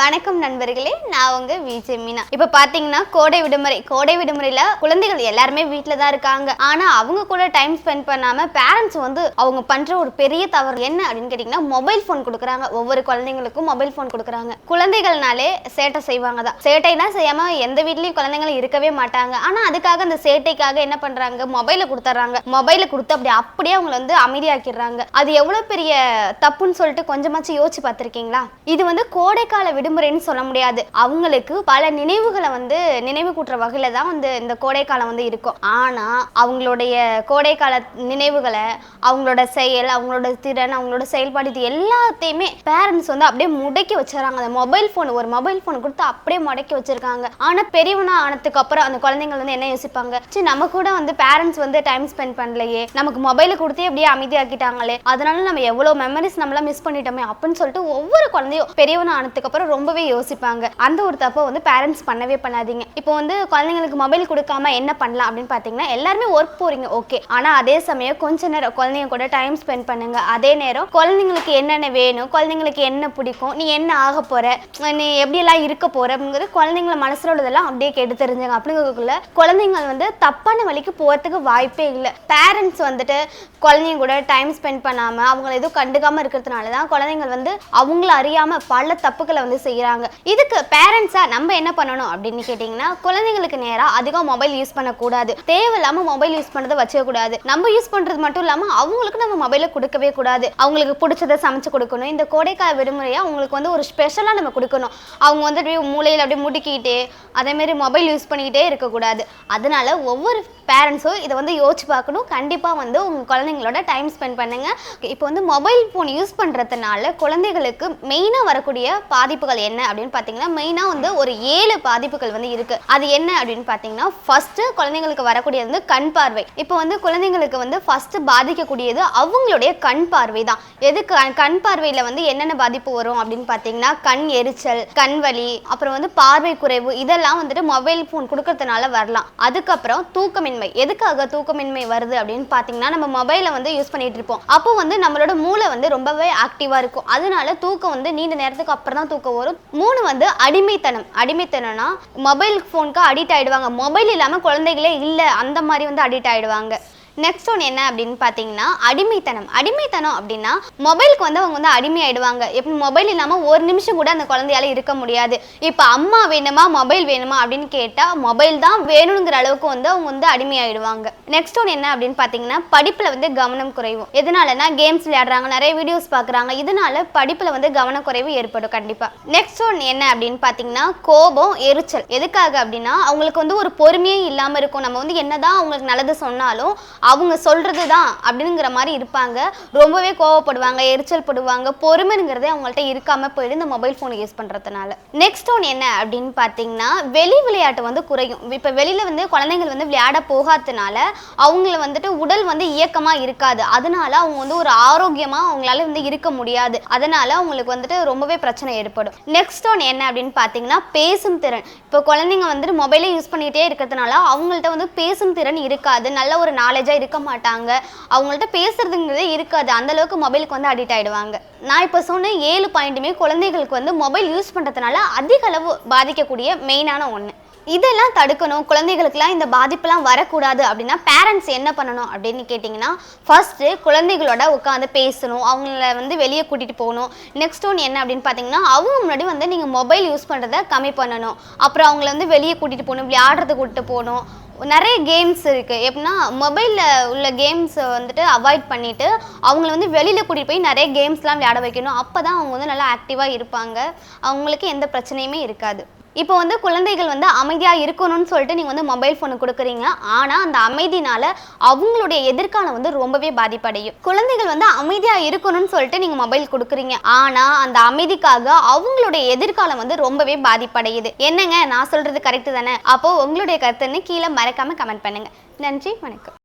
வணக்கம் நண்பர்களே, நான் உங்க விஜய் மீனா. இப்ப பாத்தீங்கன்னா கோடை விடுமுறையில குழந்தைகள் எல்லாருமே வீட்டுல தான் இருக்காங்க. ஆனா அவங்க கூட டைம் ஸ்பெண்ட் பண்ணாம பேரண்ட்ஸ் வந்து அவங்க பண்ற ஒரு பெரிய தவறு என்ன அப்படின்னு கேட்டீங்கன்னா மொபைல் போன் கொடுக்குறாங்க. ஒவ்வொரு குழந்தைங்களுக்கும் மொபைல் போன் கொடுக்குறாங்க. குழந்தைகள்னாலே சேட்டை செய்வாங்க தான். சேட்டைனா செய்யாம எந்த வீட்லயும் குழந்தைகள் இருக்கவே மாட்டாங்க. ஆனா அதுக்காக அந்த சேட்டைக்காக என்ன பண்றாங்க, மொபைல கொடுத்துறாங்க. மொபைல கொடுத்து அப்படியே அவங்களை வந்து அமைதியாக்கிடுறாங்க. அது எவ்வளவு பெரிய தப்புன்னு சொல்லிட்டு கொஞ்சமாச்சு யோசிச்சு பார்த்திருக்கீங்களா? இது வந்து கோடைக்கால விடுமுறைன்னு சொல்ல முடியாது. அவங்களுக்கு பல நினைவுகளை வந்து நினைவு கூட்டுற வகையில தான் வந்து இந்த கோடைக்காலம் வந்து இருக்கும். ஆனா அவங்களுடைய கோடைக்கால நினைவுகளை, அவங்களோட செயல், அவங்களோட திறன், அவங்களோட செயல்பாடு இது எல்லாத்தையுமே பேரண்ட்ஸ் வந்து அப்படியே முடக்கி வச்சிடறாங்க. அந்த ஒரு மொபைல் போன் கொடுத்து அப்படியே முடக்கி வச்சிருக்காங்க. ஆனா பெரியவனா ஆனதுக்கு அப்புறம் அந்த குழந்தைங்க வந்து என்ன யோசிப்பாங்க, சரி நம்ம கூட வந்து பேரண்ட்ஸ் வந்து டைம் ஸ்பெண்ட் பண்ணலையே, நமக்கு மொபைலை கொடுத்தே அப்படியே அமைதியாக்கிட்டாங்களே, அதனால நம்ம எவ்வளவு மெமரிஸ் நம்மளாம் மிஸ் பண்ணிட்டோமே அப்படின்னு சொல்லிட்டு ஒவ்வொரு குழந்தையும் பெரியவனா ஆனதுக்கு அப்புறம் ரொம்பவே யோசிப்பாங்க. அந்த ஒரு தப்பை வந்து பேரண்ட்ஸ் பண்ணவே பண்ணாதீங்க. இப்போ வந்து குழந்தைங்களுக்கு மொபைல் கொடுக்காம என்ன பண்ணலாம் அப்படின்னு பாத்தீங்கன்னா, எல்லாருமே ஒர்க் போறீங்க ஓகே, ஆனா அதே சமயம் கொஞ்ச நேரம் குழந்தைங்க கூட டைம் ஸ்பெண்ட் பண்ணுங்க. அதே நேரம் குழந்தைங்களுக்கு என்னென்ன வேணும், குழந்தைங்களுக்கு என்ன பிடிக்கும், நீ என்ன ஆக போற, நீ எப்படி எல்லாம் இருக்க போற அப்படிங்கிறது குழந்தைங்கள மனசுல உள்ளதெல்லாம் அப்படியே கேட்டு தெரிஞ்சுங்க. அப்படிங்கிறதுக்குள்ள குழந்தைங்க வந்து தப்பான வழிக்கு போறதுக்கு வாய்ப்பே இல்லை. பேரண்ட்ஸ் வந்துட்டு குழந்தைங்க கூட டைம் ஸ்பெண்ட் பண்ணாம அவங்களை எதுவும் கண்டுக்காம இருக்கிறதுனாலதான் குழந்தைங்க வந்து அவங்கள அறியாம பல தப்புக்களை வந்து செய்யறாங்க. இதுக்கு பேரண்ட்ஸா நம்ம என்ன பண்ணணும் அப்படின்னு கேட்டீங்கன்னா, குழந்தைங்களுக்கு நேரா அதிகம் மொபைல் யூஸ் பண்ணக்கூடாது. தேவையில்லாம மொபைல் யூஸ் பண்றதை வச்சுக்க கூடாது. நம்ம யூஸ் பண்றது மட்டும் இல்லாம அவங்களுக்கு நம்ம மொபைலை கொடுக்கவே கூடாது. அவங்களுக்கு பிடிச்சதை சமைச்சு கொடுக்கணும். இந்த கோடைக்கால விடுமுறையா அவங்களுக்கு வந்து ஒரு ஸ்பெஷலா நம்ம கொடுக்கணும். அவங்க வந்து மூளையில அப்படியே முடுக்கிட்டே அதே மாதிரி மொபைல் யூஸ் பண்ணிக்கிட்டே இருக்கக்கூடாது. அதனால ஒவ்வொரு பேரண்ட்ஸும் இதை வந்து யோசிச்சு பார்க்கணும். கண்டிப்பா வந்து உங்க குழந்தைங்களோட டைம் ஸ்பெண்ட் பண்ணுங்க. இப்போ வந்து மொபைல் போன் யூஸ் பண்றதுனால குழந்தைகளுக்கு மெயினா வரக்கூடிய பாதிப்புகள் என்ன அப்படின்னு பாத்தீங்கன்னா, மெயினா வந்து ஒரு 7 பாதிப்புகள் வந்து இருக்கு. அது என்ன அப்படின்னு பாத்தீங்கன்னா, ஃபர்ஸ்ட் குழந்தைங்களுக்கு வரக்கூடியது வந்து கண் பார்வை. இப்போ வந்து குழந்தைங்களுக்கு வந்து ஃபர்ஸ்ட் பாதிக்கக்கூடியது அவங்களுடைய கண் பார்வை தான். எதுக்கு கண் பார்வையில வந்து என்னென்ன பாதிப்பு வரும் அப்படின்னு பாத்தீங்கன்னா, கண் எரிச்சல், கண் வலி, அப்புறம் வந்து பார்வை குறைவு, இதெல்லாம் வந்துட்டு மொபைல் போன் கொடுக்கறதுனால வரலாம். அதுக்கப்புறம் தூக்கமின்மை. எதுக்காக தூக்கமின்மை வருது அப்படின்னு பாத்தீங்கன்னா, நம்ம மொபைலை வந்து யூஸ் பண்ணிட்டு இருப்போம். அப்போ வந்து நம்மளோட மூளை வந்து ரொம்பவே ஆக்டிவா இருக்கும். அதனால தூக்கம் வந்து நீண்ட நேரத்துக்கு அப்புறம் தான் தூக்கம் வரும். 3 வந்து அடிமைத்தனம்னா மொபைல் போனுக்கு அடிக்ட் ஆயிடுவாங்க. மொபைல் இல்லாம குழந்தைகளே இல்ல அந்த மாதிரி வந்து அடிக்ட் ஆயிடுவாங்க. நெக்ஸ்ட் ஒன் என்ன அப்படின்னு பாத்தீங்கன்னா, அடிமைத்தனம் அப்படின்னா மொபைலுக்கு வந்து அவங்க வந்து அடிமை ஆயிடுவாங்க. எப்படி மொபைல் இல்லாம ஒரு நிமிஷம் கூட அந்த குழந்தையால இருக்க முடியாது. இப்ப அம்மா வேணுமா மொபைல் வேணுமா அப்படின்னு கேட்டா மொபைல் தான் வேணுங்கிற அளவுக்கு வந்து அவங்க வந்து அடிமை ஆயிடுவாங்க. நெக்ஸ்ட் ஒன் என்ன அப்படின்னு பாத்தீங்கன்னா, படிப்புல வந்து கவனம் குறைவு. எதனாலனா கேம்ஸ் விளையாடுறாங்க, நிறைய வீடியோஸ் பாக்குறாங்க, இதனால படிப்புல வந்து கவனக்குறைவு ஏற்படும் கண்டிப்பா. நெக்ஸ்ட் ஒன் என்ன அப்படின்னு பாத்தீங்கன்னா, கோபம், எரிச்சல். எதுக்காக அப்படின்னா அவங்களுக்கு வந்து ஒரு பொறுமையே இல்லாம இருக்கும். நம்ம வந்து என்னதான் அவங்களுக்கு நல்லது சொன்னாலும் அவங்க சொல்றதுதான் அப்படிங்கிற மாதிரி இருப்பாங்க. ரொம்பவே கோவப்படுவாங்க, எரிச்சல் படுவாங்க. பொறுமைங்கிறதே அவங்கள்ட்ட இருக்காம போயிடு இந்த மொபைல் போன் யூஸ் பண்றதுனால. நெக்ஸ்ட் ஒன் என்ன அப்படின்னு பாத்தீங்கன்னா, வெளி விளையாட்டு வந்து குறையும். இப்ப வெளியில வந்து குழந்தைகள் வந்து விளையாட போகாததுனால அவங்கள வந்துட்டு உடல் வந்து இயக்கமா இருக்காது. அதனால அவங்க வந்து ஒரு ஆரோக்கியமா அவங்களால வந்து இருக்க முடியாது. அதனால அவங்களுக்கு வந்துட்டு ரொம்பவே பிரச்சனை ஏற்படும். நெக்ஸ்ட் ஒன் என்ன அப்படின்னு பாத்தீங்கன்னா, பேசும் திறன். இப்போ குழந்தைங்க வந்துட்டு மொபைலை யூஸ் பண்ணிட்டே இருக்கிறதுனால அவங்கள்ட்ட வந்து பேசும் திறன் இருக்காது. நல்ல ஒரு நாலேஜா இருக்க மாட்டாங்க. அவங்கள்ட்ட பேசுறதுங்கிறதே இருக்காது. அந்த அளவுக்கு மொபைலுக்கு வந்து அடிக்ட் ஆயிடுவாங்க. நான் இப்போ சொன்ன 7 பாயிண்ட்டுமே குழந்தைகளுக்கு வந்து மொபைல் யூஸ் பண்றதுனால அதிக அளவு பாதிக்கக்கூடிய மெயினான ஒன்று. இதெல்லாம் தடுக்கணும், குழந்தைகளுக்குலாம் இந்த பாதிப்புலாம் வரக்கூடாது அப்படின்னா பேரண்ட்ஸ் என்ன பண்ணணும் அப்படின்னு கேட்டிங்கன்னா, ஃபர்ஸ்ட் குழந்தைகளோட உட்காந்து பேசணும், அவங்கள வந்து வெளியே கூட்டிட்டு போகணும். நெக்ஸ்ட் ஒன் என்ன அப்படின்னு பார்த்தீங்கன்னா, அவங்க முன்னாடி வந்து நீங்கள் மொபைல் யூஸ் பண்ணுறதை கம்மி பண்ணணும். அப்புறம் அவங்கள வந்து வெளியே கூட்டிட்டு போகணும், விளையாடுறதுக்கு கூட்டிட்டு போகணும். நிறைய கேம்ஸ் இருக்குது. எப்படின்னா மொபைலில் உள்ள கேம்ஸை வந்துட்டு அவாய்ட் பண்ணிவிட்டு அவங்கள வந்து வெளியில் கூட்டிகிட்டு போய் நிறைய கேம்ஸ்லாம் விளையாட வைக்கணும். அப்போ தான் அவங்க வந்து நல்லா ஆக்டிவாக இருப்பாங்க. அவங்களுக்கு எந்த பிரச்சனையுமே இருக்காது. இப்போ வந்து குழந்தைகள் வந்து அமைதியாக இருக்கணும்னு சொல்லிட்டு நீங்கள் வந்து மொபைல் ஃபோனு கொடுக்குறீங்க. ஆனால் அந்த அமைதினால அவங்களுடைய எதிர்காலம் வந்து ரொம்பவே பாதிப்படையும். குழந்தைகள் வந்து அமைதியாக இருக்கணும்னு சொல்லிட்டு நீங்கள் மொபைல் கொடுக்குறீங்க. ஆனால் அந்த அமைதிக்காக அவங்களுடைய எதிர்காலம் வந்து ரொம்பவே பாதிப்படையுது. என்னங்க நான் சொல்கிறது கரெக்டு தானே? அப்போது உங்களுடைய கருத்துன்னு கீழே மறக்காமல் கமெண்ட் பண்ணுங்கள். நன்றி, வணக்கம்.